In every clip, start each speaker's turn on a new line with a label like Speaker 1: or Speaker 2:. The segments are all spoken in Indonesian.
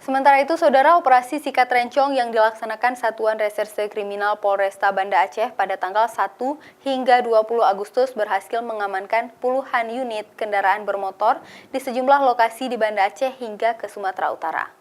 Speaker 1: Sementara itu, Saudara, operasi sikat rencong yang dilaksanakan Satuan Reserse Kriminal Polresta Banda Aceh pada tanggal 1 hingga 20 Agustus berhasil mengamankan puluhan unit kendaraan bermotor di sejumlah lokasi di Banda Aceh hingga ke Sumatera Utara.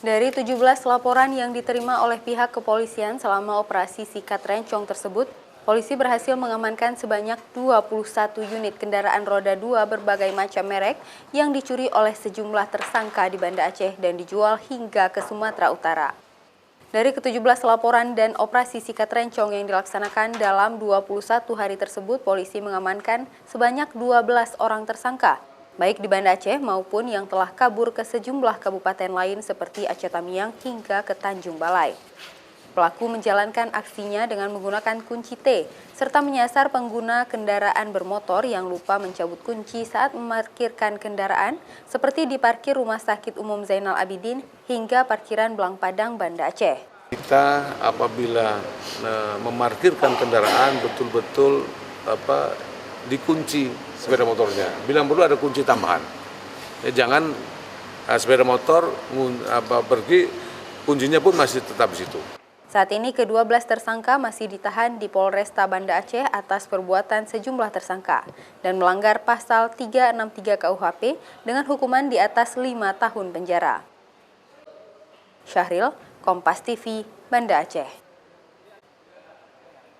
Speaker 1: Dari 17 laporan yang diterima oleh pihak kepolisian selama operasi sikat rencong tersebut, polisi berhasil mengamankan sebanyak 21 unit kendaraan roda 2 berbagai macam merek yang dicuri oleh sejumlah tersangka di Banda Aceh dan dijual hingga ke Sumatera Utara. Dari ke-17 laporan dan operasi sikat rencong yang dilaksanakan dalam 21 hari tersebut, polisi mengamankan sebanyak 12 orang tersangka, baik di Banda Aceh maupun yang telah kabur ke sejumlah kabupaten lain seperti Aceh Tamiang hingga ke Tanjung Balai. Pelaku menjalankan aksinya dengan menggunakan kunci T, serta menyasar pengguna kendaraan bermotor yang lupa mencabut kunci saat memarkirkan kendaraan, seperti di parkir Rumah Sakit Umum Zainal Abidin hingga parkiran Belang Padang, Banda Aceh.
Speaker 2: Kita apabila memarkirkan kendaraan betul-betul dikunci sepeda motornya. Bila perlu ada kunci tambahan. Jangan sepeda motor pergi, kuncinya pun masih tetap di situ.
Speaker 1: Saat ini ke-12 tersangka masih ditahan di Polresta Banda Aceh atas perbuatan sejumlah tersangka dan melanggar pasal 363 KUHP dengan hukuman di atas 5 tahun penjara. Syahril, Kompas TV, Banda Aceh.